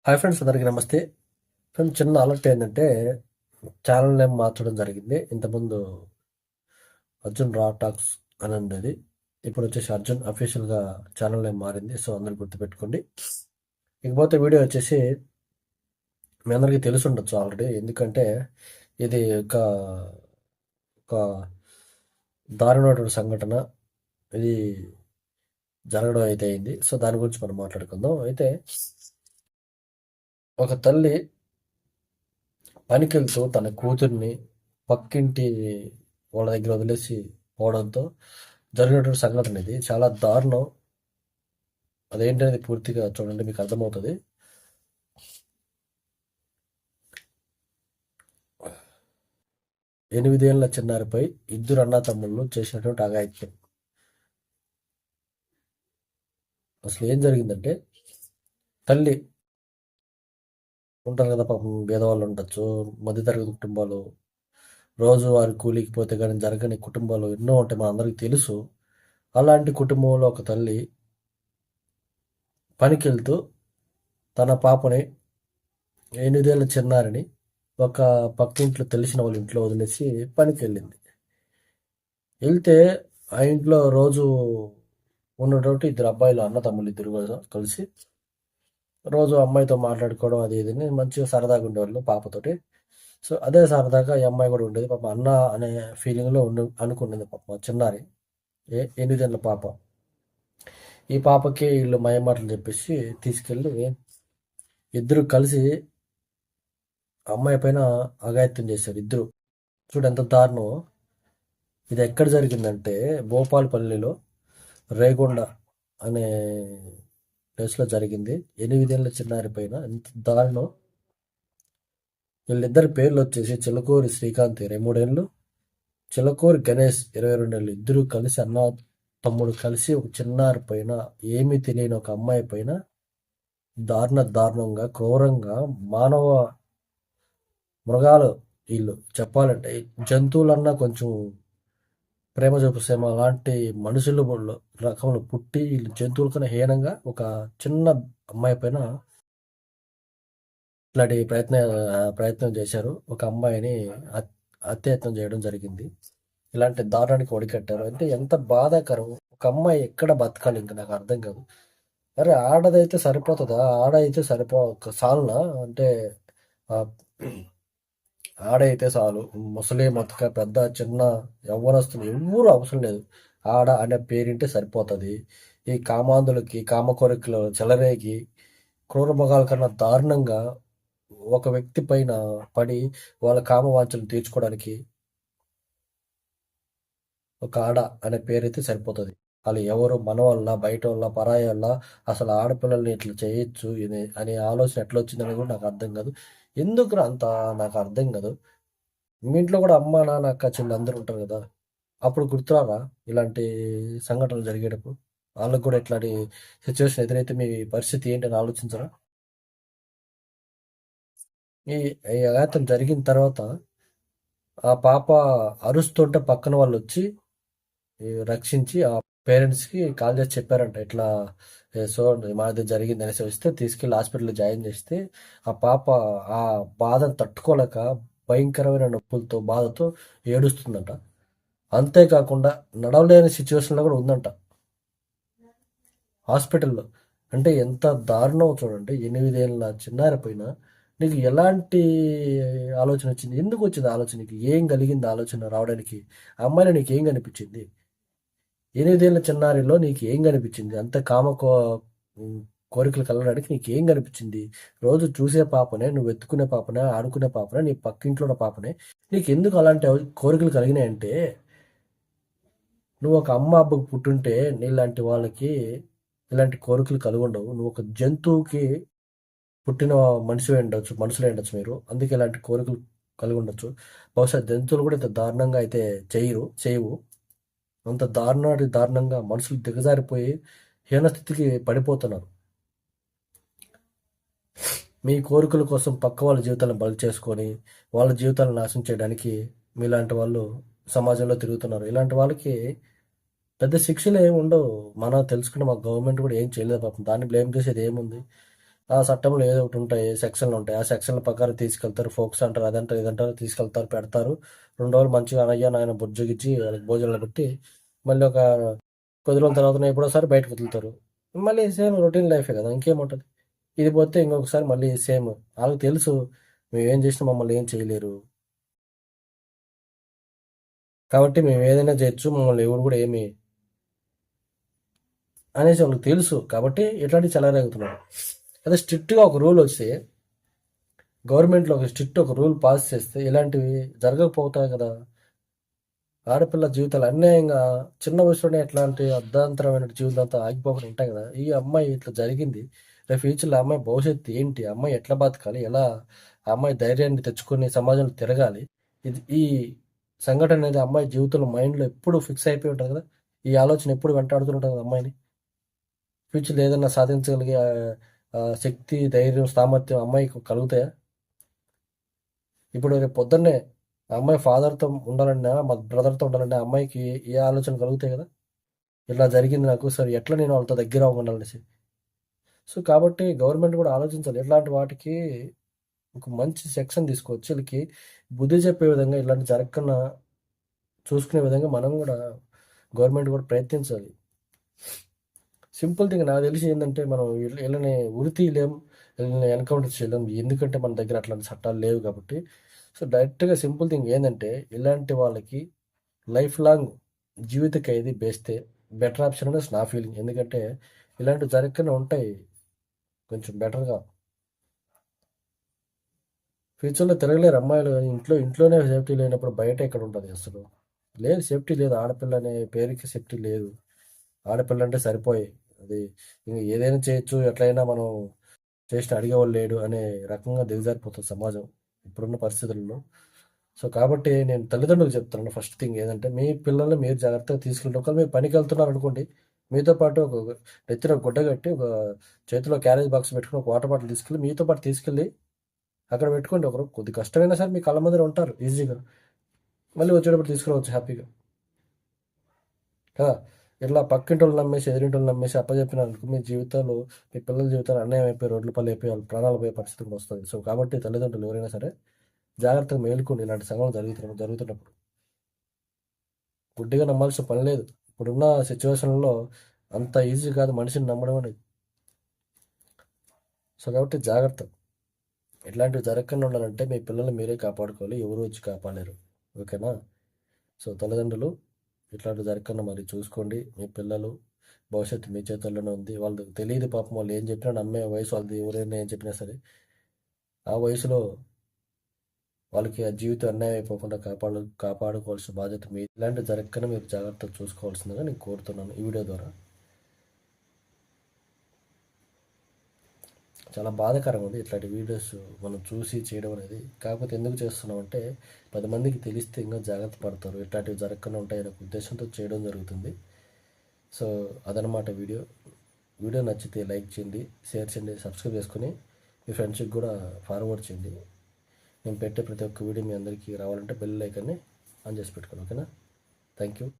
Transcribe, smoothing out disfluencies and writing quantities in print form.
Hi friends, అందరికీ నమస్తే. Friends, చిన్న అలర్ట్ ఏంటంటే ఛానల్ నేమ్ మార్చడం జరిగింది. ఇంతకుముందు అర్జున్ రా టాక్స్ అని ఉండేది. ఇప్పుడు వచ్చేసి అర్జున్ అఫీషియల్గా ఛానల్ నేమ్ మారింది. సో అందరూ గుర్తుపెట్టుకోండి. ఇకపోతే వీడియో వచ్చేసి మీ అందరికీ తెలిసి ఉండొచ్చు ఆల్రెడీ. ఎందుకంటే ఇది ఒక దారుణమైన సంఘటన. ఇది జరగడం అయితే అయింది. సో దాని గురించి మనం మాట్లాడుకుందాం. అయితే ఒక తల్లి పనికెళ్తూ తన కూతుర్ని పక్కింటి వాళ్ళ దగ్గర వదిలేసి పోవడంతో జరిగినటువంటి సంఘటన ఇది. చాలా దారుణం. అదేంటనేది పూర్తిగా చూడండి, మీకు అర్థమవుతుంది. ఎనిమిదేళ్ల చిన్నారిపై ఇద్దరు అన్నాతమ్ముళ్ళు చేసినటువంటి అఘాయిత్యం. అసలు ఏం జరిగిందంటే, తల్లి ఉంటారు కదా పాపం, పేదవాళ్ళు ఉండొచ్చు, మధ్యతరగతి కుటుంబాలు, రోజు వారి కూలికి పోతే కానీ జరగని కుటుంబాలు ఎన్నో ఉంటాయి, మా అందరికీ తెలుసు. అలాంటి కుటుంబంలో ఒక తల్లి పనికెళ్తూ తన పాపని, 8 ఏళ్ల చిన్నారిని ఒక పక్కింట్లో తెలిసిన వాళ్ళ ఇంట్లో వదిలేసి పనికి వెళ్ళింది. వెళ్తే ఆ ఇంట్లో రోజు ఉన్నటువంటి ఇద్దరు అబ్బాయిలు, అన్నతమ్ముళ్ళు ఇద్దరు కలిసి రోజు అమ్మాయితో మాట్లాడుకోవడం అది ఇది మంచిగా సరదాగా ఉండేవాళ్ళు పాపతోటి. సో అదే సరదాగా ఈ అమ్మాయి కూడా ఉండేది. పాప అన్న అనే ఫీలింగ్లో అనుకున్నది పాప చిన్నారి, 8 ఏళ్ల పాప. ఈ పాపకి వీళ్ళు మాయమాటలు చెప్పేసి తీసుకెళ్ళి ఇద్దరు కలిసి అమ్మాయి పైన అఘాయిత్యం చేశారు ఇద్దరు. చూడు ఎంత దారుణం. ఇది ఎక్కడ జరిగిందంటే భోపాల్పల్లిలో రేగొండ అనే ప్లేస్లో జరిగింది. 8 ఏళ్ల చిన్నారి పైన ఎంత దారుణం. వీళ్ళిద్దరి పేర్లు వచ్చేసి చిలకూరి శ్రీకాంత్ 23 ఏళ్ళు, చిలకూరి గణేష్ 22 ఏళ్ళు. ఇద్దరు కలిసి అన్న తమ్ముడు కలిసి ఒక చిన్నారి పైన, ఏమీ తెలియని ఒక అమ్మాయి పైన దారుణంగా క్రూరంగా మానవ మృగాలు వీళ్ళు. చెప్పాలంటే జంతువులన్నా కొంచెం ప్రేమ చూపిస్తేమో అలాంటి మనుషులు రకంలో పుట్టి వీళ్ళు జంతువుల కన్నా హీనంగా ఒక చిన్న అమ్మాయి పైన ఇట్లాంటి ప్రయత్నం చేశారు. ఒక అమ్మాయిని హత్యాయత్నం చేయడం జరిగింది. ఇలాంటి దారుణానికి ఒడికట్టారు. అంటే ఎంత బాధాకరం. ఒక అమ్మాయి ఎక్కడ బతకాలి, ఇంకా నాకు అర్థం కాదు. అరే ఆడదైతే సరిపోతుందా? ఆడైతే సాలునా అంటే ఆడైతే చాలు. ముసలి మొత్తక పెద్ద చిన్న యవ్వనస్తులు ఎవ్వరూ అవసరం లేదు. ఆడ అనే పేరింటే సరిపోతుంది. ఈ కామాంధులకి, కామ కోరికలు చెలరేగి క్రూర మృగాల కన్నా దారుణంగా ఒక వ్యక్తి పైన పడి వాళ్ళ కామవాంఛలు తీర్చుకోవడానికి ఒక ఆడ అనే పేరైతే సరిపోతుంది. వాళ్ళు ఎవరు, మన వల్ల, బయట వల్ల, పరాయి వల్ల, అసలు ఆడపిల్లల్ని ఇట్లా చేయొచ్చు అనే ఆలోచన ఎట్లా వచ్చిందని కూడా నాకు అర్థం కాదు. ఎందుకు అంత నాకు అర్థం కాదు. మీ ఇంట్లో కూడా అమ్మ, నాన్న, అక్క, చెల్లి అందరూ ఉంటారు కదా. అప్పుడు గుర్తురారా ఇలాంటి సంఘటనలు జరిగేటప్పుడు? వాళ్ళకు కూడా ఇట్లాంటి సిచ్యువేషన్ ఎదురైతే మీ పరిస్థితి ఏంటని ఆలోచించరా? ఈ ఈ అఘాతం జరిగిన తర్వాత ఆ పాప అరుస్తుంటే పక్కన వాళ్ళు వచ్చి రక్షించి ఆ పేరెంట్స్కి కాల్ చేసి చెప్పారంట, ఇట్లా సో మాది జరిగింది అనేసి వస్తే తీసుకెళ్ళి హాస్పిటల్లో జాయిన్ చేస్తే ఆ పాప ఆ బాధను తట్టుకోలేక భయంకరమైన నొప్పులతో, బాధతో ఏడుస్తుందంట. అంతేకాకుండా నడవలేని సిచ్యువేషన్లో కూడా ఉందంట హాస్పిటల్లో. అంటే ఎంత దారుణం చూడండి. 8 ఏళ్ళ చిన్నారి పైన నీకు ఎలాంటి ఆలోచన వచ్చింది? ఎందుకు వచ్చింది ఆలోచన? నీకు ఏం కలిగింది ఆలోచన రావడానికి? ఆ అమ్మాయిలో నీకు ఏం కనిపించింది? 8 ఏళ్ల చిన్నారిలో నీకు ఏం కనిపించింది? అంత కోరికలు కలగడానికి నీకు ఏం కనిపించింది? రోజు చూసే పాపనే, నువ్వు వెతుకునే పాపనే, ఆడుకునే పాపనే, నీ పక్కింట్లో ఉన్న పాపనే, నీకు ఎందుకు అలాంటి కోరికలు కలిగినాయంటే, నువ్వు ఒక అమ్మ అబ్బకు పుట్టుంటే నీలాంటి వాళ్ళకి ఇలాంటి కోరికలు కలిగి ఉండవు. నువ్వు ఒక జంతువుకి పుట్టిన మనుషులే ఉండొచ్చు మీరు, అందుకే ఇలాంటి కోరికలు కలిగి ఉండొచ్చు. బహుశా జంతువులు కూడా ఇంత దారుణంగా అయితే చేయవు. అంత దారుణంగా మనుషులు దిగజారిపోయి హీనస్థితికి పడిపోతున్నారు. మీ కోరికల కోసం పక్క వాళ్ళ జీవితాలను బలి చేసుకొని వాళ్ళ జీవితాలను నాశనం చేయడానికి మీలాంటి వాళ్ళు సమాజంలో తిరుగుతున్నారు. ఇలాంటి వాళ్ళకి పెద్ద శిక్షలు ఏమి ఉండవు. మనం తెలుసుకున్న మా గవర్నమెంట్ కూడా ఏం చేయలేదు పాపం. దాన్ని బ్లేమ్ చేసేది ఏముంది? ఆ చట్టంలో ఏదో ఒకటి ఉంటాయి, సెక్షన్లు ఉంటాయి. ఆ సెక్షన్ల ప్రకారం తీసుకెళ్తారు. ఫోక్స్ అంటారు, అదంటారు, ఇదంటారు, తీసుకెళ్తారు, పెడతారు. 2 రోజులు మంచిగా అయ్యా నాయన బుజ్జగిచ్చి వాళ్ళకి భోజనాలు పెట్టి మళ్ళీ ఒక కొద్ది రోజుల తర్వాత ఎప్పుడోసారి బయటకు వదులుతారు. మళ్ళీ సేమ్ రొటీన్ లైఫే కదా, ఇంకేముంటుంది. ఇది పోతే ఇంకొకసారి మళ్ళీ సేమ్. వాళ్ళకి తెలుసు మేము ఏం చేసినా మమ్మల్ని ఏం చేయలేరు, కాబట్టి మేము ఏదైనా చేయొచ్చు, మమ్మల్ని ఎవరు కూడా ఏమి అనేసి వాళ్ళకి తెలుసు, కాబట్టి ఇట్లాంటివి చెలరేగుతున్నారు. అదే స్ట్రిక్ట్గా ఒక రూల్ వస్తే, గవర్నమెంట్లో ఒక రూల్ పాస్ చేస్తే ఇలాంటివి జరగకపోతాయి కదా. ఆడపిల్ల జీవితాలు అన్యాయంగా చిన్న వయసులోనే ఎట్లాంటి అర్ధాంతరమైన జీవితాలతో ఆగిపోకుండా ఉంటాయి కదా. ఈ అమ్మాయి ఇట్లా జరిగింది, రేపు ఫ్యూచర్లో ఆ అమ్మాయి భవిష్యత్తు ఏంటి, ఆ అమ్మాయి ఎట్లా బతకాలి, ఎలా ఆ అమ్మాయి ధైర్యాన్ని తెచ్చుకొని సమాజంలో తిరగాలి, ఈ సంఘటన అనేది అమ్మాయి జీవితంలో మైండ్లో ఎప్పుడు ఫిక్స్ అయిపోయి ఉంటుంది కదా. ఈ ఆలోచన ఎప్పుడు వెంటాడుతుంటుంది కదా అమ్మాయిని. ఫ్యూచర్లో ఏదైనా సాధించగలిగే శక్తి, ధైర్యం, సామర్థ్యం అమ్మాయికి కలుగుతాయా? ఇప్పుడు రేపు పొద్దున్నే ఆ అమ్మాయి ఫాదర్తో ఉండాలన్నా, మా బ్రదర్తో ఉండాలన్నా అమ్మాయికి ఏ ఆలోచన కలుగుతాయి కదా. ఇలా జరిగింది నాకు, సరే ఎట్లా నేను వాళ్ళతో దగ్గర అవ్వగలనేసి. సో కాబట్టి గవర్నమెంట్ కూడా ఆలోచించాలి. ఇట్లాంటి వాటికి ఒక మంచి సెక్షన్ తీసుకొచ్చి వీళ్ళకి బుద్ధి చెప్పే విధంగా, ఇలాంటి జరగకుండా చూసుకునే విధంగా మనం కూడా గవర్నమెంట్ కూడా ప్రయత్నించాలి. సింపుల్ థింగ్ నాకు తెలిసి ఏంటంటే, మనం వీళ్ళని ఉరి తీయలేం, వీళ్ళని ఎన్కౌంటర్ చేయలేం, ఎందుకంటే మన దగ్గర అట్లాంటి చట్టాలు లేవు కాబట్టి. సో డైరెక్ట్గా సింపుల్ థింగ్ ఏంటంటే, ఇలాంటి వాళ్ళకి లైఫ్ లాంగ్ జీవిత ఖైదీ వేస్తే బెటర్ ఆప్షన్ అనేది నా ఫీలింగ్. ఎందుకంటే ఇలాంటివి జరగకుండా ఉంటాయి కొంచెం బెటర్గా. ఫ్యూచర్లో తిరగలేరు అమ్మాయిలు, ఇంట్లోనే సేఫ్టీ లేనప్పుడు బయట ఎక్కడ ఉంటుంది అసలు. లేదు, సేఫ్టీ లేదు, ఆడపిల్ల అనే పేరుకి సేఫ్టీ లేదు. ఆడపిల్ల అంటే సరిపోయి అది ఇంక ఏదైనా చేయొచ్చు, ఎట్లయినా మనం చేసిన అడిగేవాళ్ళు లేడు అనే రకంగా దిగజారిపోతుంది సమాజం ఇప్పుడున్న పరిస్థితుల్లో. సో కాబట్టి నేను తల్లిదండ్రులకు చెప్తున్నాను, ఫస్ట్ థింగ్ ఏంటంటే, మీ పిల్లల్ని మీరు జాగ్రత్తగా తీసుకెళ్ళి, ఒకవేళ మీరు పనికి వెళ్తున్నారు అనుకోండి, మీతో పాటు ఒక నెత్తిన ఒక గుడ్డ కట్టి, ఒక చేతిలో క్యారేజ్ బాక్స్ పెట్టుకుని, ఒక వాటర్ బాటిల్ తీసుకెళ్ళి మీతో పాటు తీసుకెళ్ళి అక్కడ పెట్టుకోండి. ఒకరు కొద్ది కష్టమైనా సరే మీ కళ్ళ ముందర ఉంటారు ఈజీగా, మళ్ళీ వచ్చేటప్పుడు తీసుకురావచ్చు హ్యాపీగా కదా. ఇట్లా పక్కింటి వాళ్ళు నమ్మేసి, ఎదురింటి వాళ్ళు నమ్మేసి అప్పచెప్పిన అనుకో, మీ జీవితాలు, మీ పిల్లల జీవితాలు అన్యాయం అయిపోయి రోడ్ల పని అయిపోయి వాళ్ళ ప్రాణాలు పోయే పరిస్థితి కూడా వస్తుంది. సో కాబట్టి తల్లిదండ్రులు ఎవరైనా సరే జాగ్రత్తగా మేలుకోండి ఇలాంటి సంఘటనలు జరుగుతున్నప్పుడు. గుడ్డిగా నమ్మాల్సిన పని లేదు. ఇప్పుడున్న సిచ్యువేషన్లో అంత ఈజీ కాదు మనిషిని నమ్మడం అనేది. సో కాబట్టి జాగ్రత్త. ఇట్లాంటివి జరగకుండా ఉండాలంటే మీ పిల్లల్ని మీరే కాపాడుకోవాలి, ఎవరు వచ్చి కాపాడలేరు. ఓకేనా. సో తల్లిదండ్రులు ఇట్లాంటివి జరగకుండా మరి చూసుకోండి. మీ పిల్లలు భవిష్యత్తు మీ చేతుల్లోనే ఉంది. వాళ్ళకి తెలియదు పాపం, వాళ్ళు ఏం చెప్పినా నమ్మే వయసు వాళ్ళది. ఎవరైనా ఏం చెప్పినా సరే ఆ వయసులో వాళ్ళకి ఆ జీవితం అన్యాయం అయిపోకుండా కాపాడుకోవాల్సిన బాధ్యత మీ. ఇలాంటి జరగకుండా మీరు జాగ్రత్తగా చూసుకోవాల్సిందిగా నేను కోరుతున్నాను ఈ వీడియో ద్వారా. చాలా బాధాకరంగా ఉంది ఇట్లాంటి వీడియోస్ మనం చూసి చేయడం అనేది. కాకపోతే ఎందుకు చేస్తున్నాం అంటే, 10 మందికి తెలిస్తే ఇంకా జాగ్రత్త పడతారు, ఇట్లాంటివి జరగకుండా ఉంటాయనే ఉద్దేశంతో చేయడం జరుగుతుంది. సో అదనమాట వీడియో. వీడియో నచ్చితే లైక్ చేయండి, షేర్ చేయండి, సబ్స్క్రైబ్ చేసుకొని మీ ఫ్రెండ్స్కి కూడా ఫార్వర్డ్ చేయండి. నేను పెట్టే ప్రతి ఒక్క వీడియో మీ అందరికీ రావాలంటే బెల్ ఐకాన్ని ఆన్ చేసి పెట్టుకోండి. ఓకేనా. Thank you.